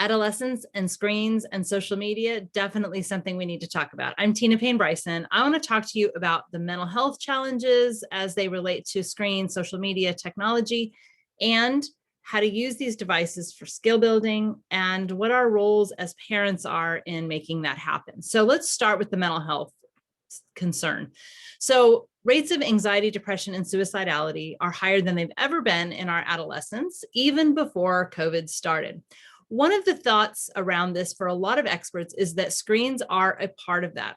Adolescence and screens and social media, definitely something we need to talk about. I'm Payne Bryson. I want to talk to you about the mental health challenges as they relate to screens, social media, technology, and how to use these devices for skill building and what our roles as parents are in making that happen. So let's start with the mental health concern. So rates of anxiety, depression, and suicidality are higher than they've ever been in our adolescents, even before COVID started. One of the thoughts around this for a lot of experts is that screens are a part of that.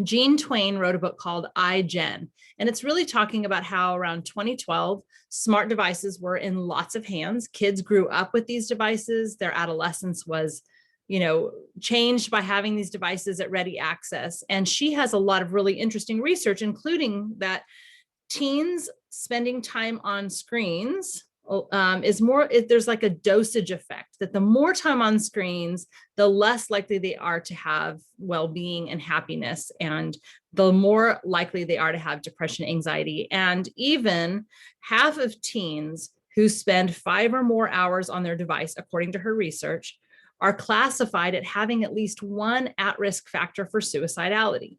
Twenge wrote a book called IGEN, and it's really talking about how around 2012, smart devices were in lots of hands. Kids grew up with these devices. Their adolescence was, changed by having these devices at ready access. And she has a lot of really interesting research, including that teens spending time on screens is more, there's like a dosage effect, that the more time on screens, the less likely they are to have well-being and happiness, and the more likely they are to have depression, anxiety. And even half of teens who spend 5 or more hours on their device, according to her research, are classified at having at least one at-risk factor for suicidality.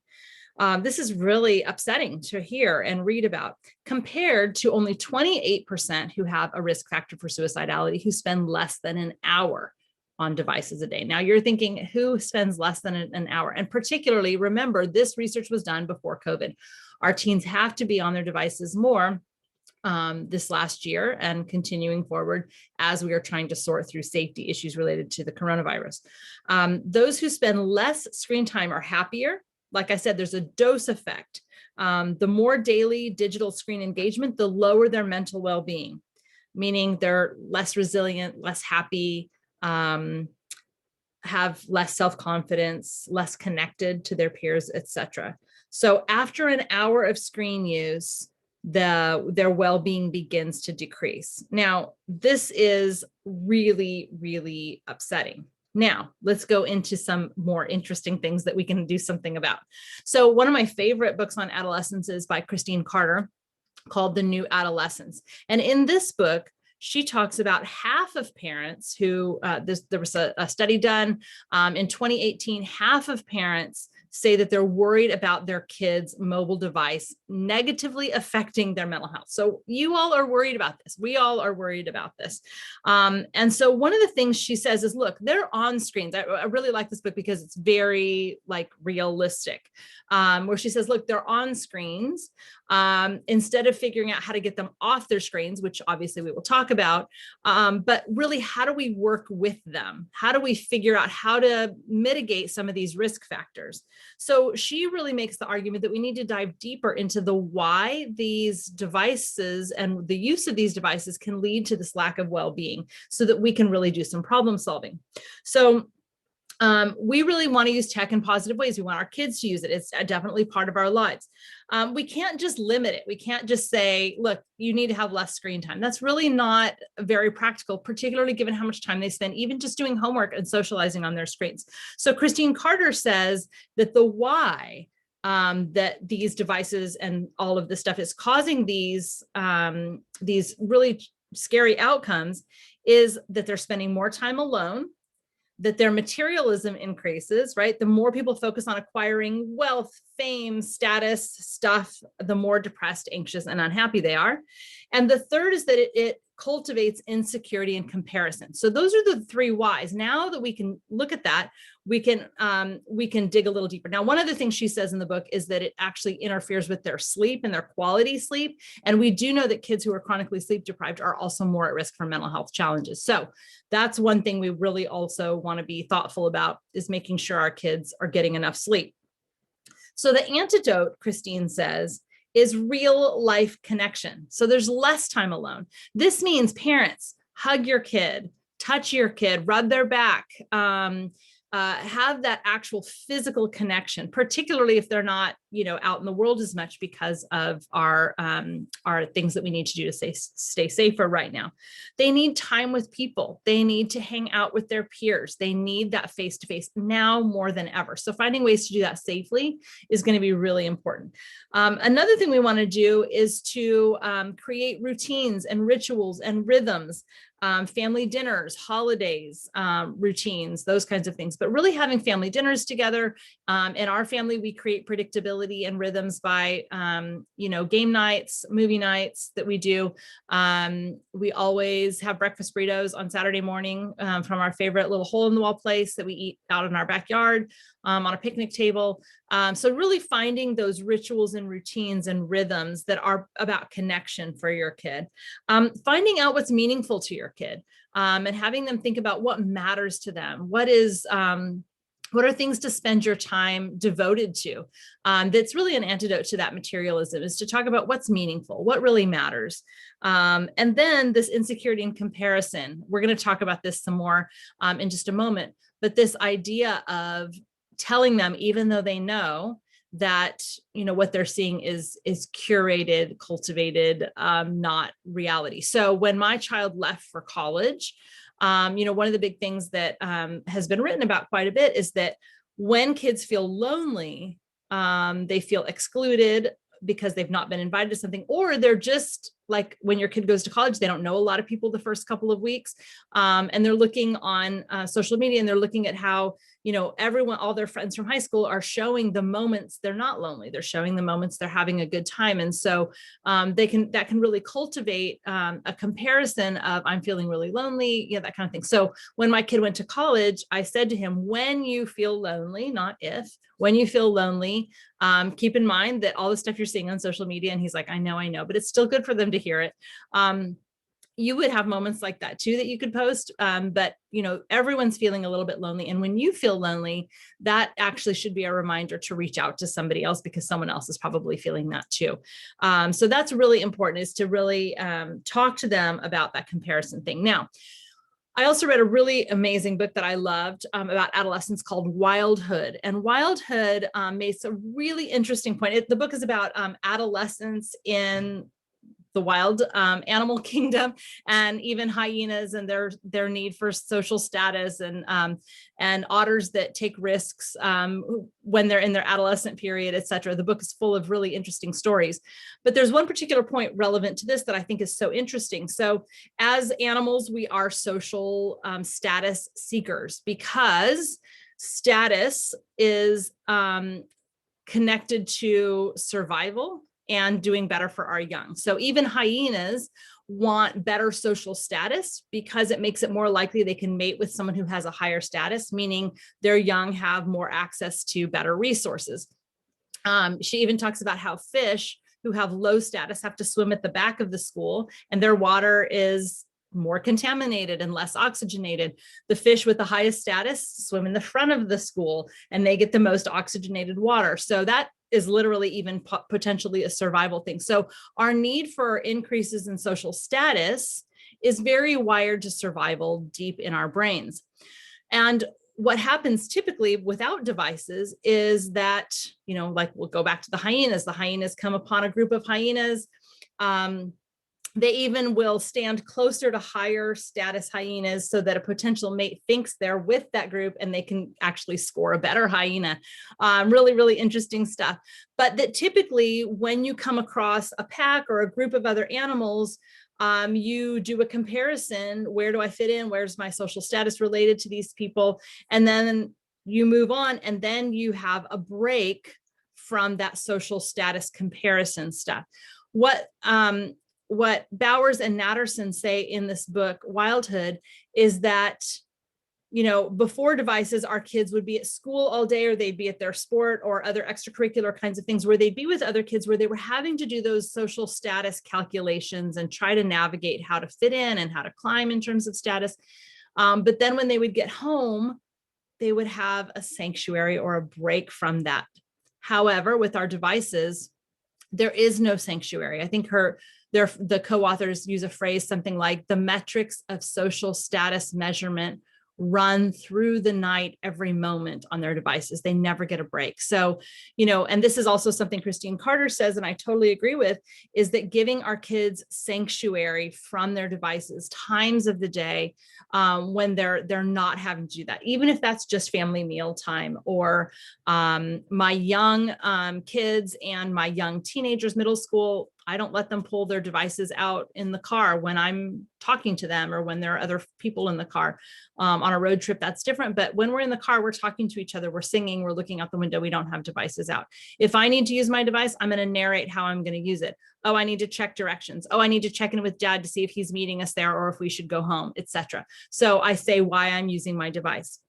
This is really upsetting to hear and read about, compared to only 28% who have a risk factor for suicidality who spend less than an hour on devices a day. Now you're thinking, who spends less than an hour? And particularly, remember, this research was done before COVID. Our teens have to be on their devices more this last year and continuing forward as we are trying to sort through safety issues related to the coronavirus. Those who spend less screen time are happier. Like I said, there's a dose effect. The more daily digital screen engagement, the lower their mental well-being, meaning they're less resilient, less happy, have less self-confidence, less connected to their peers, etc. So after an hour of screen use, their well-being begins to decrease. Now, this is really, really upsetting. Now, let's go into some more interesting things that we can do something about. So one of my favorite books on adolescence is by Christine Carter, called The New Adolescence. And in this book, she talks about half of parents who, there was a study done in 2018, half of parents say that they're worried about their kids' mobile device negatively affecting their mental health. So you all are worried about this. We all are worried about this. And so one of the things she says is, look, they're on screens. I really like this book because it's very realistic, where she says, look, they're on screens. Instead of figuring out how to get them off their screens, which obviously we will talk about, but really, how do we work with them? How do we figure out how to mitigate some of these risk factors? So she really makes the argument that we need to dive deeper into the why these devices and the use of these devices can lead to this lack of well-being, so that we can really do some problem solving. So we really want to use tech in positive ways. We want our kids to use it. It's definitely part of our lives. We can't just limit it. We can't just say, look, you need to have less screen time. That's really not very practical, particularly given how much time they spend even just doing homework and socializing on their screens. So Christine Carter says that the why that these devices and all of this stuff is causing these really scary outcomes is that they're spending more time alone, that their materialism increases, right? The more people focus on acquiring wealth, fame, status, stuff, the more depressed, anxious, and unhappy they are. And the third is that it cultivates insecurity and comparison. So those are the 3 whys. Now that we can look at that, we can dig a little deeper. Now, one of the things she says in the book is that it actually interferes with their sleep and their quality sleep. And we do know that kids who are chronically sleep deprived are also more at risk for mental health challenges. So that's one thing we really also want to be thoughtful about, is making sure our kids are getting enough sleep. So the antidote, Christine says, is real life connection. So there's less time alone. This means parents, hug your kid, touch your kid, rub their back, have that actual physical connection, particularly if they're not, out in the world as much because of our things that we need to do to stay safer right now. They need time with people. They need to hang out with their peers. They need that face-to-face now more than ever. So finding ways to do that safely is going to be really important. Another thing we want to do is to create routines and rituals and rhythms family dinners, holidays, routines, those kinds of things, but really having family dinners together. In our family, we create predictability and rhythms by, game nights, movie nights that we do. We always have breakfast burritos on Saturday morning from our favorite little hole in the wall place that we eat out in our backyard on a picnic table. So really finding those rituals and routines and rhythms that are about connection for your kid. Finding out what's meaningful to your kid and having them think about what matters to them. What are things to spend your time devoted to? That's really an antidote to that materialism, is to talk about what's meaningful, what really matters. And then this insecurity and comparison, we're going to talk about this some more in just a moment, but this idea of telling them, even though they know that, what they're seeing is curated, cultivated, not reality. So when my child left for college, one of the big things that has been written about quite a bit is that when kids feel lonely, they feel excluded because they've not been invited to something, or they're just like, when your kid goes to college, they don't know a lot of people the first couple of weeks. And they're looking on social media, and they're looking at how, everyone, all their friends from high school are showing the moments they're not lonely. They're showing the moments they're having a good time. And so that can really cultivate a comparison of, I'm feeling really lonely, that kind of thing. So when my kid went to college, I said to him, when you feel lonely, not if, when you feel lonely, keep in mind that all the stuff you're seeing on social media, and he's like, I know, but it's still good for them to hear it. You would have moments like that too, that you could post, but everyone's feeling a little bit lonely. And when you feel lonely, that actually should be a reminder to reach out to somebody else, because someone else is probably feeling that too. So that's really important, is to really talk to them about that comparison thing. Now, I also read a really amazing book that I loved about adolescence called WILDHOOD. And WILDHOOD makes a really interesting point. The book is about adolescents in the wild animal kingdom, and even hyenas and their need for social status, and otters that take risks when they're in their adolescent period, etc. The book is full of really interesting stories, but there's one particular point relevant to this that I think is so interesting. So as animals, we are social status seekers, because status is connected to survival and doing better for our young. So even hyenas want better social status, because it makes it more likely they can mate with someone who has a higher status, meaning their young have more access to better resources. She even talks about how fish who have low status have to swim at the back of the school, and their water is more contaminated and less oxygenated. The fish with the highest status swim in the front of the school, and they get the most oxygenated water. So that is literally even potentially a survival thing. So our need for increases in social status is very wired to survival deep in our brains. And what happens typically without devices is that, like we'll go back to the hyenas. The hyenas come upon a group of hyenas. They even will stand closer to higher status hyenas so that a potential mate thinks they're with that group, and they can actually score a better hyena. Really, really interesting stuff. But that typically when you come across a pack or a group of other animals, you do a comparison. Where do I fit in? Where's my social status related to these people? And then you move on, and then you have a break from that social status comparison stuff. What Bowers and Natterson say in this book, WILDHOOD, is that, before devices, our kids would be at school all day, or they'd be at their sport or other extracurricular kinds of things, where they'd be with other kids, where they were having to do those social status calculations and try to navigate how to fit in and how to climb in terms of status. But then when they would get home, they would have a sanctuary or a break from that. However, with our devices, there is no sanctuary. I think the co-authors use a phrase, something like, the metrics of social status measurement run through the night every moment on their devices. They never get a break. So, and this is also something Christine Carter says, and I totally agree with, is that giving our kids sanctuary from their devices, times of the day when they're not having to do that, even if that's just family meal time, or my young kids and my young teenagers, middle school, I don't let them pull their devices out in the car when I'm talking to them or when there are other people in the car. On a road trip, that's different. But when we're in the car, we're talking to each other, we're singing, we're looking out the window, we don't have devices out. If I need to use my device, I'm going to narrate how I'm going to use it. Oh, I need to check directions. Oh, I need to check in with dad to see if he's meeting us there or if we should go home, etc. So I say why I'm using my device.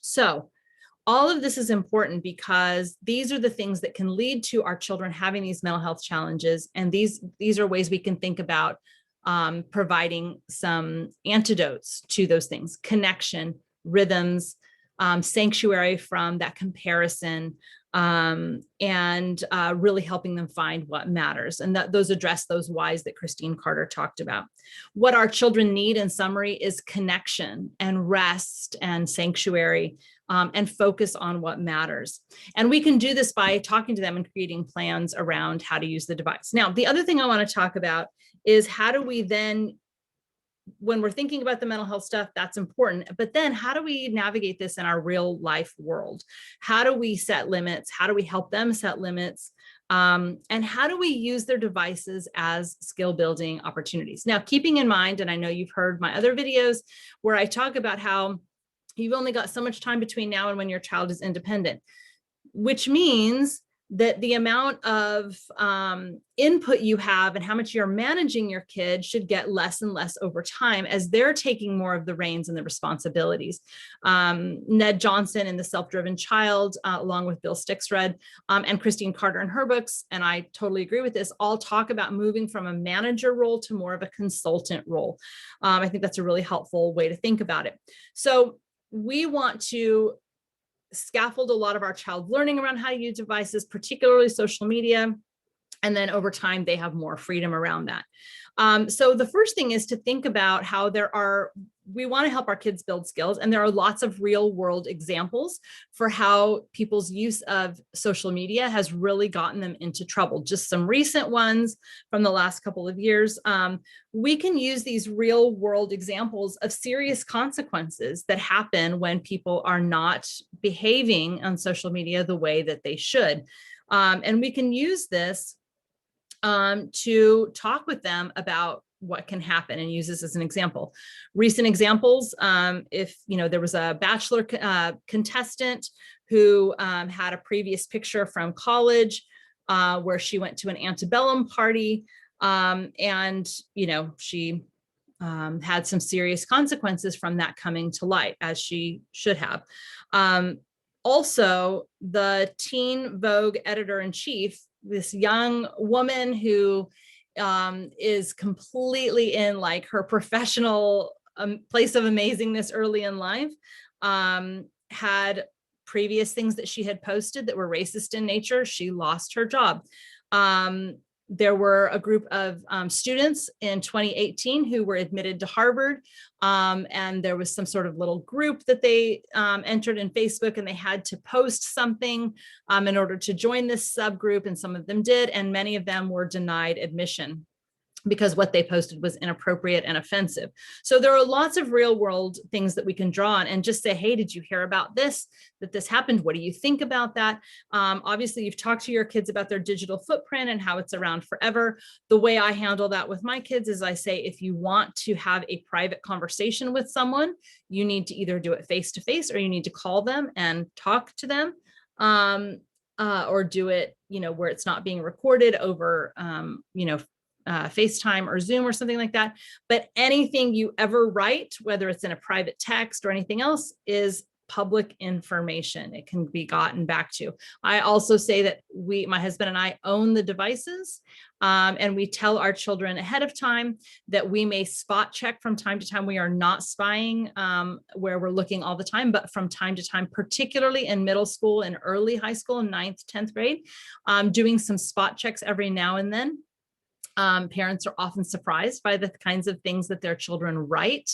So all of this is important because these are the things that can lead to our children having these mental health challenges. And these are ways we can think about providing some antidotes to those things: connection, rhythms, sanctuary from that comparison, and really helping them find what matters. And those address those whys that Christine Carter talked about. What our children need, in summary, is connection and rest and sanctuary, and focus on what matters. And we can do this by talking to them and creating plans around how to use the device. Now, the other thing I want to talk about is how do we then, when we're thinking about the mental health stuff, that's important, but then how do we navigate this in our real life world? How do we set limits? How do we help them set limits? And how do we use their devices as skill building opportunities? Now, keeping in mind, and I know you've heard my other videos where I talk about how you've only got so much time between now and when your child is independent, which means that the amount of input you have and how much you're managing your kid should get less and less over time as they're taking more of the reins and the responsibilities. Ned Johnson in The Self-Driven Child, along with Bill Sticksred, and Christine Carter in her books, and I totally agree with this, all talk about moving from a manager role to more of a consultant role. I think that's a really helpful way to think about it. So we want to scaffold a lot of our child learning around how to use devices, particularly social media. And then over time, they have more freedom around that. So the first thing is to think about how we want to help our kids build skills. And there are lots of real world examples for how people's use of social media has really gotten them into trouble. Just some recent ones from the last couple of years. We can use these real world examples of serious consequences that happen when people are not behaving on social media the way that they should. And we can use this to talk with them about what can happen and use this as an example. Recent examples, if there was a Bachelor contestant who had a previous picture from college where she went to an antebellum party, and she had some serious consequences from that coming to light, as she should have. Also, the Teen Vogue editor-in-chief, this young woman who is completely in like her professional place of amazingness early in life, had previous things that she had posted that were racist in nature. She lost her job. There were a group of students in 2018 who were admitted to Harvard, and there was some sort of little group that they entered in Facebook, and they had to post something in order to join this subgroup, and some of them did, and many of them were denied admission because what they posted was inappropriate and offensive. So there are lots of real world things that we can draw on and just say, hey, did you hear about this, that this happened? What do you think about that? Obviously, you've talked to your kids about their digital footprint and how it's around forever. The way I handle that with my kids is I say, if you want to have a private conversation with someone, you need to either do it face-to-face or you need to call them and talk to them. Or do it, where it's not being recorded over, FaceTime or Zoom or something like that. But anything you ever write, whether it's in a private text or anything else, is public information. It can be gotten back to. I also say that my husband and I own the devices, and we tell our children ahead of time that we may spot check from time to time. We are not spying where we're looking all the time, but from time to time, particularly in middle school and early high school, 9th, 10th grade, doing some spot checks every now and then. Parents are often surprised by the kinds of things that their children write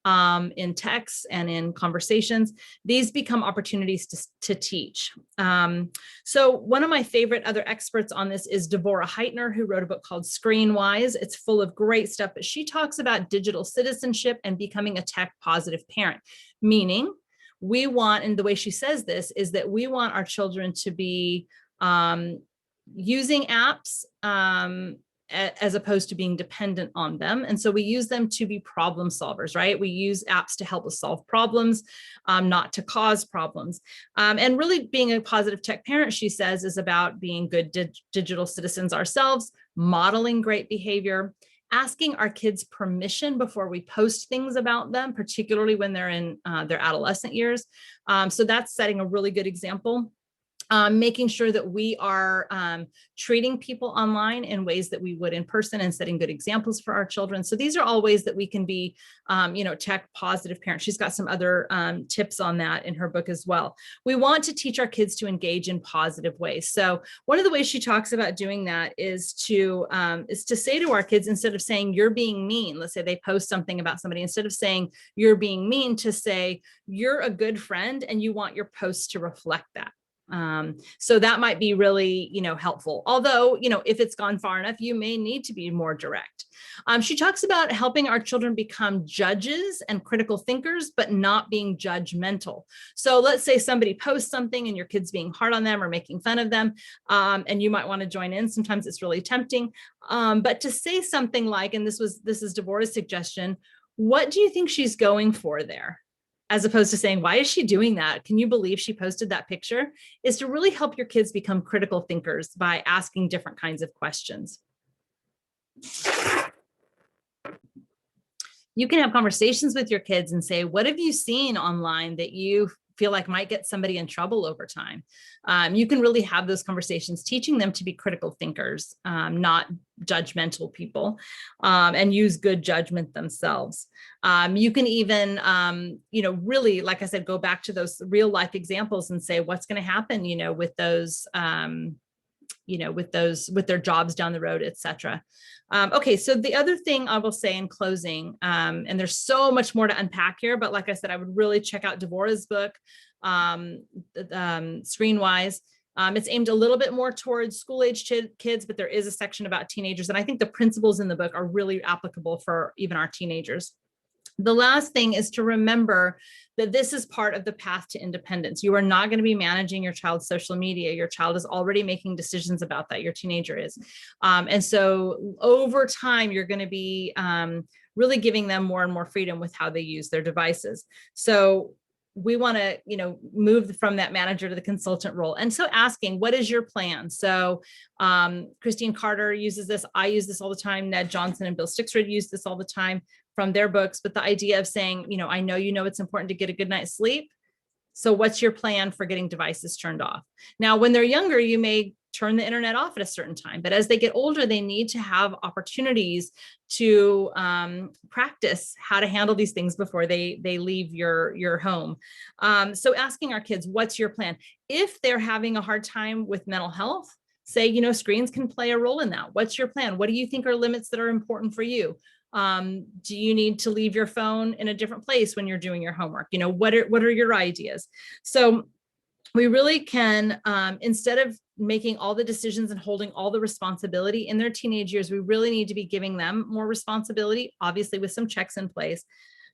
in texts and in conversations. These become opportunities to teach. So one of my favorite other experts on this is Devorah Heitner, who wrote a book called Screen Wise. It's full of great stuff, but she talks about digital citizenship and becoming a tech positive parent, meaning we want, and the way she says this is that we want our children to be using apps as opposed to being dependent on them. And so we use them to be problem solvers, right? We use apps to help us solve problems, not to cause problems. And really being a positive tech parent, she says, is about being good digital citizens ourselves, modeling great behavior, asking our kids permission before we post things about them, particularly when they're in their adolescent years. So that's setting a really good example. Making sure that we are treating people online in ways that we would in person and setting good examples for our children. So these are all ways that we can be, tech positive parents. She's got some other tips on that in her book as well. We want to teach our kids to engage in positive ways. So one of the ways she talks about doing that is to say to our kids, instead of saying you're being mean, let's say they post something about somebody, instead of saying you're being mean, to say you're a good friend and you want your post to reflect that. So that might be really, helpful. Although, if it's gone far enough, you may need to be more direct. She talks about helping our children become judges and critical thinkers, but not being judgmental. So let's say somebody posts something and your kid's being hard on them or making fun of them, and you might want to join in. Sometimes it's really tempting, but to say something like, and this is Deborah's suggestion, what do you think she's going for there? As opposed to saying, why is she doing that? Can you believe she posted that picture? Is to really help your kids become critical thinkers by asking different kinds of questions. You can have conversations with your kids and say, what have you seen online that you feel like might get somebody in trouble over time? You can really have those conversations, teaching them to be critical thinkers, not judgmental people, and use good judgment themselves. You can even, really, like I said, go back to those real life examples and say, what's going to happen, with those, with their jobs down the road, et cetera. Okay, so the other thing I will say in closing, and there's so much more to unpack here, but like I said, I would really check out Deborah's book, Screen-Wise. It's aimed a little bit more towards school-age kids, but there is a section about teenagers. And I think the principles in the book are really applicable for even our teenagers. The last thing is to remember that this is part of the path to independence. You are not going to be managing your child's social media. Your child is already making decisions about that. Your teenager is. And so over time, you're going to be really giving them more and more freedom with how they use their devices. So we want to, move from that manager to the consultant role. And so asking, what is your plan? So Christine Carter uses this. I use this all the time. Ned Johnson and Bill Stixrud use this all the time from their books. But the idea of saying, I know it's important to get a good night's sleep. So what's your plan for getting devices turned off? Now, when they're younger, you may turn the internet off at a certain time, but as they get older, they need to have opportunities to practice how to handle these things before they leave your home. So asking our kids, what's your plan? If they're having a hard time with mental health, say, screens can play a role in that. What's your plan? What do you think are limits that are important for you? Do you need to leave your phone in a different place when you're doing your homework? What are your ideas? So we really can, instead of making all the decisions and holding all the responsibility in their teenage years, we really need to be giving them more responsibility, obviously with some checks in place,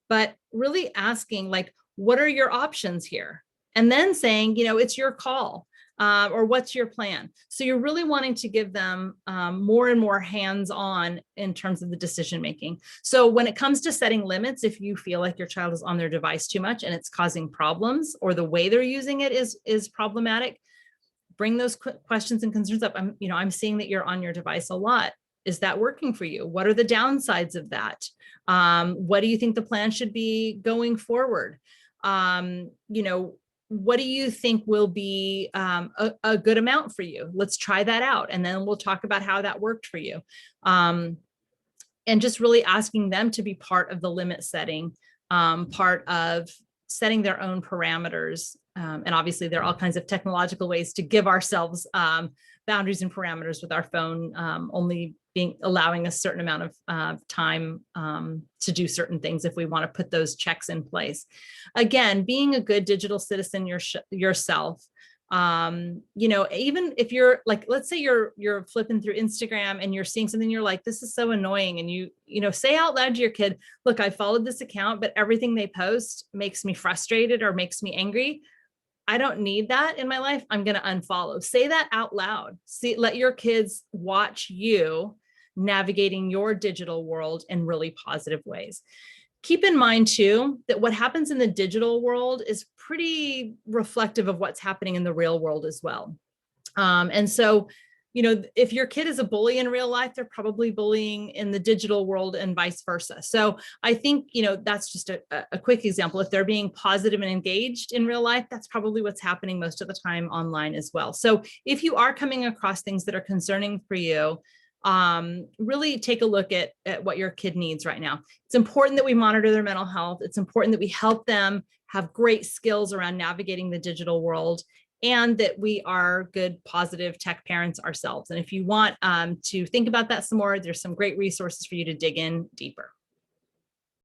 but really asking, like, what are your options here? And then saying, it's your call. Or what's your plan? So you're really wanting to give them more and more hands-on in terms of the decision-making. So when it comes to setting limits, if you feel like your child is on their device too much and it's causing problems, or the way they're using it is problematic, bring those questions and concerns up. I'm seeing that you're on your device a lot. Is that working for you? What are the downsides of that? What do you think the plan should be going forward? What do you think will be a good amount for you? Let's try that out. And then we'll talk about how that worked for you. And just really asking them to be part of the limit setting, part of setting their own parameters. And obviously there are all kinds of technological ways to give ourselves boundaries and parameters with our phone, only allowing a certain amount of time to do certain things if we want to put those checks in place. Again, being a good digital citizen yourself, even if you're like, let's say you're flipping through Instagram and you're seeing something, you're like, this is so annoying. And you say out loud to your kid, look, I followed this account, but everything they post makes me frustrated or makes me angry. I don't need that in my life, I'm going to unfollow. Say that out loud. See, let your kids watch you navigating your digital world in really positive ways. Keep in mind too, that what happens in the digital world is pretty reflective of what's happening in the real world as well. And so, you know, if your kid is a bully in real life, they're probably bullying in the digital world and vice versa. So I think, you know, that's just a quick example. If they're being positive and engaged in real life, that's probably what's happening most of the time online as well. So if you are coming across things that are concerning for you, really take a look at what your kid needs right now. It's important that we monitor their mental health. It's important that we help them have great skills around navigating the digital world, and that we are good, positive tech parents ourselves. And if you want to think about that some more, there's some great resources for you to dig in deeper.